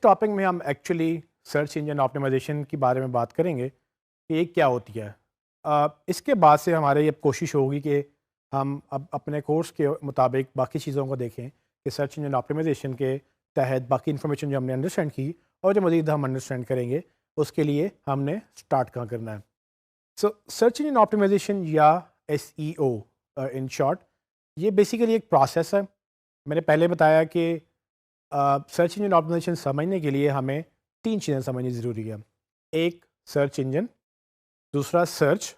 इस टॉपिक में हम एक्चुअली सर्च इंजन ऑप्टिमाइजेशन के बारे में बात करेंगे कि ये क्या होती है। इसके बाद से हमारी अब कोशिश होगी कि हम अब अपने कोर्स के मुताबिक बाकी चीज़ों को देखें कि सर्च इंजन ऑप्टिमाइजेशन के तहत बाकी इन्फॉर्मेशन जो हमने अंडरस्टैंड की और जो मज़ीद हम अंडरस्टैंड करेंगे उसके लिए हमने स्टार्ट कहाँ करना है। सो सर्च इंजन ऑप्टिमाइजेशन या SEO इन शॉर्ट, ये बेसिकली एक प्रोसेस है। मैंने पहले बताया कि सर्च इंजन ऑप्टिमाइजेशन समझने के लिए हमें तीन चीज़ें समझनी ज़रूरी है। एक सर्च इंजन, दूसरा सर्च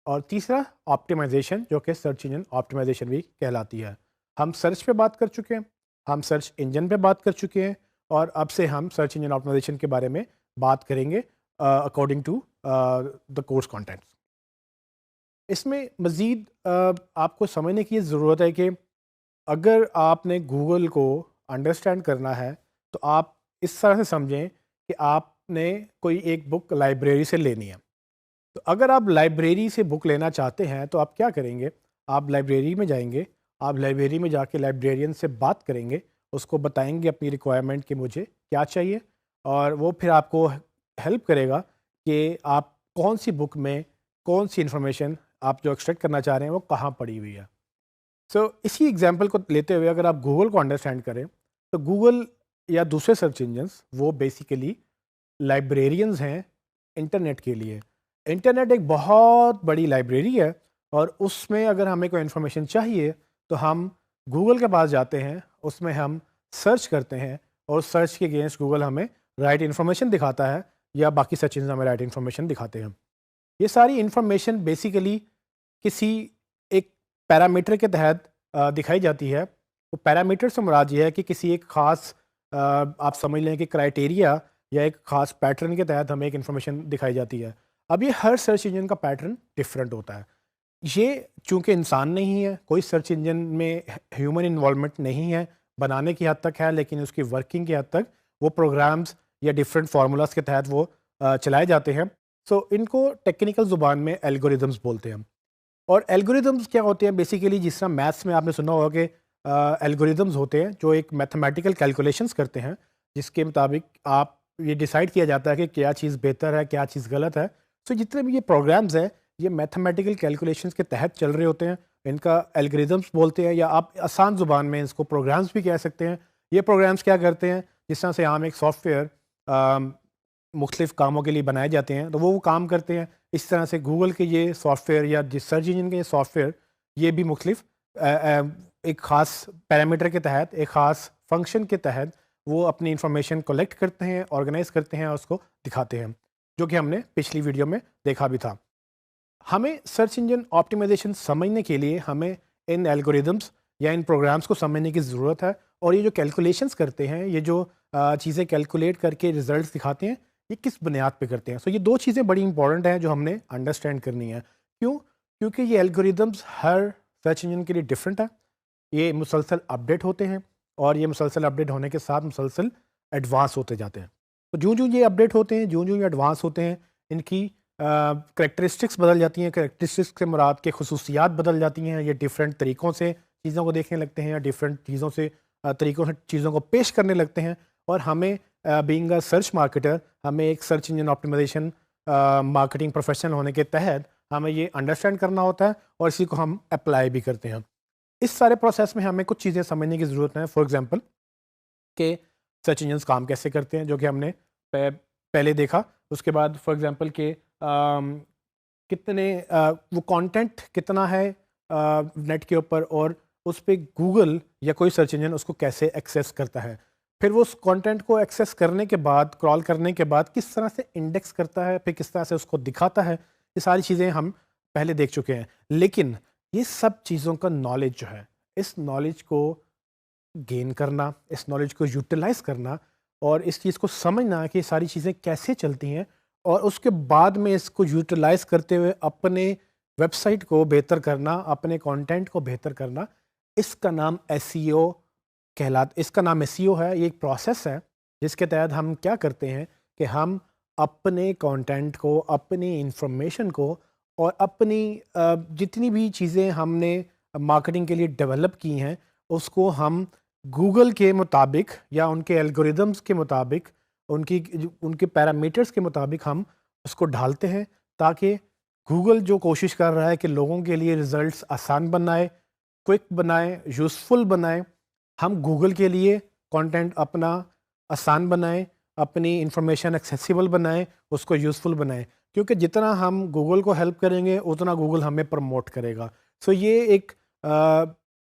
और तीसरा ऑप्टिमाइजेशन जो कि सर्च इंजन ऑप्टिमाइजेशन भी कहलाती है। हम सर्च पे बात कर चुके हैं, हम सर्च इंजन पे बात कर चुके हैं और अब से हम सर्च इंजन ऑप्टिमाइजेशन के बारे में बात करेंगे according to the course contents. इसमें मज़ीद आपको समझने की ज़रूरत है कि अगर आपने गूगल को अंडरस्टैंड करना है तो आप इस तरह से समझें कि आपने कोई एक बुक लाइब्रेरी से लेनी है। तो अगर आप लाइब्रेरी से बुक लेना चाहते हैं तो आप क्या करेंगे, आप लाइब्रेरी में जाएंगे, आप लाइब्रेरी में जाके लाइब्रेरियन से बात करेंगे, उसको बताएंगे अपनी रिक्वायरमेंट कि मुझे क्या चाहिए और वो फिर आपको हेल्प करेगा कि आप कौन सी बुक में कौन सी इन्फॉर्मेशन आप जो एक्सट्रैक्ट करना चाह रहे हैं वो कहाँ पड़ी हुई है। इसी एग्जांपल को लेते हुए अगर आप गूगल को अंडरस्टैंड करें तो गूगल या दूसरे सर्च इंजन्स वो बेसिकली लाइब्रेरियंस हैं इंटरनेट के लिए। इंटरनेट एक बहुत बड़ी लाइब्रेरी है और उसमें अगर हमें कोई इन्फॉर्मेशन चाहिए तो हम गूगल के पास जाते हैं, उसमें हम सर्च करते हैं और सर्च के अगेंस्ट गूगल हमें राइट इन्फॉर्मेशन दिखाता है या बाकी सर्च इंजन हमें राइट इन्फॉर्मेशन दिखाते हैं। ये सारी इन्फॉर्मेशन बेसिकली किसी एक पैरामीटर के तहत दिखाई जाती है। तो पैरामीटर से मुराद ये है कि किसी एक ख़ास आप समझ लें कि क्राइटेरिया या एक ख़ास पैटर्न के तहत हमें एक इन्फॉर्मेशन दिखाई जाती है। अब ये हर सर्च इंजन का पैटर्न डिफरेंट होता है। ये चूँकि इंसान नहीं है, कोई सर्च इंजन में ह्यूमन इन्वॉल्वमेंट नहीं है, बनाने की हद तक है लेकिन उसकी वर्किंग की हद तक वो प्रोग्राम्स या डिफरेंट फार्मूलाज के तहत वो चलाए जाते हैं। इनको टेक्निकल ज़ुबान में एल्गोरिदम्स बोलते हैं। और एल्गोरिदम्स क्या होते हैं, बेसिकली जिस तरह मैथ्स में आपने सुना होगा कि एल्गोरिदम्स होते हैं जो एक मैथमेटिकल कैलकुलेशंस करते हैं जिसके मुताबिक आप ये डिसाइड किया जाता है कि क्या चीज़ बेहतर है, क्या चीज़ गलत है। जितने भी ये प्रोग्राम्स हैं ये मैथमेटिकल कैलकुलेशंस के तहत चल रहे होते हैं, इनका एल्गोरिदम्स बोलते हैं या आप आसान ज़ुबान में इसको प्रोग्राम्स भी कह सकते हैं। ये प्रोग्राम्स क्या करते हैं, जिस तरह से आम एक सॉफ्टवेयर मुख्तलिफ़ कामों के लिए बनाए जाते हैं तो वो काम करते हैं। इस तरह से गूगल के ये सॉफ्टवेयर या जिस सर्च इंजन के ये सॉफ्टवेयर ये भी मुख्तलिफ एक ख़ास पैरामीटर के तहत, एक ख़ास फंक्शन के तहत वो अपनी इंफॉर्मेशन कलेक्ट करते हैं, ऑर्गेनाइज करते हैं और उसको दिखाते हैं, जो कि हमने पिछली वीडियो में देखा भी था। हमें सर्च इंजन ऑप्टिमाइजेशन समझने के लिए हमें इन एल्गोरिदम्स या इन प्रोग्राम्स को समझने की ज़रूरत है और ये जो कैलकुलेशंस करते हैं, ये जो चीज़ें कैलकुलेट करके रिजल्ट्स दिखाते हैं, ये किस बुनियाद पे करते हैं। ये दो चीज़ें बड़ी इंपॉर्टेंट हैं जो हमने अंडरस्टैंड करनी है। क्यों? क्योंकि ये एल्गोरिदम्स हर सर्च इंजन के लिए डिफरेंट है, ये मुसलसल अपडेट होते हैं और ये मुसलसल अपडेट होने के साथ मुसलसल एडवांस होते जाते हैं। तो जो ये अपडेट होते हैं, जो ये एडवांस होते हैं, इनकी करैक्टरिस्टिक्स बदल जाती हैं। करैक्टरिस्टिक्स से मुराद के खसूसियात बदल जाती हैं। ये डिफरेंट तरीक़ों से चीज़ों को देखने लगते हैं या डिफरेंट चीज़ों से तरीक़ों से चीज़ों को पेश करने लगते हैं और हमें बीइंग अ सर्च मार्केटर, हमें एक search engine optimisation marketing professional होने के तहत हमें ये अंडरस्टैंड करना होता है और इसी को हम अप्लाई भी करते हैं। इस सारे प्रोसेस में हमें कुछ चीज़ें समझने की ज़रूरत है। फॉर एग्जांपल कि सर्च इंजन्स काम कैसे करते हैं, जो कि हमने पहले देखा। उसके बाद फॉर एग्जांपल कि कितने वो कंटेंट कितना है नेट के ऊपर और उस पे गूगल या कोई सर्च इंजन उसको कैसे एक्सेस करता है। फिर वो उस कंटेंट को एक्सेस करने के बाद, क्रॉल करने के बाद किस तरह से इंडेक्स करता है, फिर किस तरह से उसको दिखाता है। ये सारी चीज़ें हम पहले देख चुके हैं। लेकिन ये सब चीज़ों का नॉलेज जो है, इस नॉलेज को गेन करना, इस नॉलेज को यूटिलाइज करना और इस चीज़ को समझना कि ये सारी चीज़ें कैसे चलती हैं और उसके बाद में इसको यूटिलाइज करते हुए अपने वेबसाइट को बेहतर करना, अपने कंटेंट को बेहतर करना, इसका नाम एसईओ है। ये एक प्रोसेस है जिसके तहत हम क्या करते हैं कि हम अपने कंटेंट को, अपनी इंफॉर्मेशन को और अपनी जितनी भी चीज़ें हमने मार्केटिंग के लिए डेवलप की हैं उसको हम गूगल के मुताबिक या उनके एल्गोरिदम्स के मुताबिक उनके पैरामीटर्स के मुताबिक हम उसको ढालते हैं, ताकि गूगल जो कोशिश कर रहा है कि लोगों के लिए रिजल्ट्स आसान बनाए, क्विक बनाए, यूज़फुल बनाए, हम गूगल के लिए कंटेंट अपना आसान बनाएं, अपनी इंफॉर्मेशन एक्सेसिबल बनाएं, उसको यूज़फुल बनाएं, क्योंकि जितना हम गूगल को हेल्प करेंगे उतना गूगल हमें प्रमोट करेगा। सो ये एक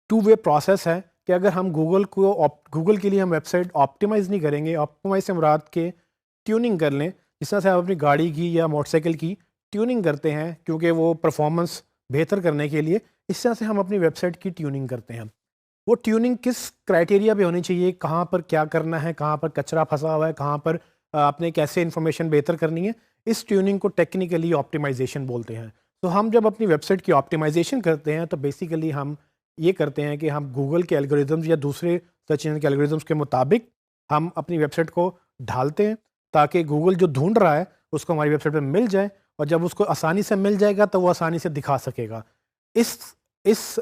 टू वे प्रोसेस है कि अगर हम गूगल के लिए हम वेबसाइट ऑप्टिमाइज़ नहीं करेंगे, ऑप्टिमाइज से मुराद के ट्यूनिंग कर लें, जिस तरह से आप अपनी गाड़ी की या मोटरसाइकिल की ट्यूनिंग करते हैं क्योंकि वो परफॉर्मेंस बेहतर करने के लिए, इस तरह से हम अपनी वेबसाइट की ट्यूनिंग करते हैं। वो ट्यूनिंग किस क्राइटेरिया पे होनी चाहिए, कहाँ पर क्या करना है, कहाँ पर कचरा फंसा हुआ है, कहाँ पर आपने कैसे इन्फॉर्मेशन बेहतर करनी है, इस ट्यूनिंग को टेक्निकली ऑप्टिमाइजेशन बोलते हैं। तो हम जब अपनी वेबसाइट की ऑप्टिमाइजेशन करते हैं तो बेसिकली हम ये करते हैं कि हम गूगल के एल्गोरिदम्स या दूसरे सर्च इंजन के एल्गोरिदम्स के मुताबिक हम अपनी वेबसाइट को ढालते हैं, ताकि गूगल जो ढूंढ रहा है उसको हमारी वेबसाइट पर मिल जाए, और जब उसको आसानी से मिल जाएगा तो वो आसानी से दिखा सकेगा। इस इस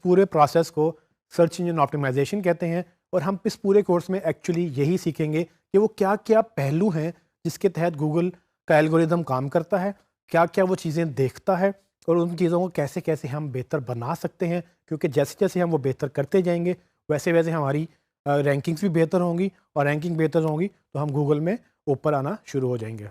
पूरे प्रोसेस को सर्च इंजन ऑप्टिमाइजेशन कहते हैं। और हम इस पूरे कोर्स में एक्चुअली यही सीखेंगे कि वो क्या क्या पहलू हैं जिसके तहत गूगल का एल्गोरिदम काम करता है, क्या क्या वो चीज़ें देखता है, और उन चीज़ों को कैसे कैसे हम बेहतर बना सकते हैं, क्योंकि जैसे जैसे हम वो बेहतर करते जाएंगे वैसे वैसे हमारी रैंकिंग्स भी बेहतर होंगी, और रैंकिंग बेहतर होंगी तो हम गूगल में ऊपर आना शुरू हो जाएंगे।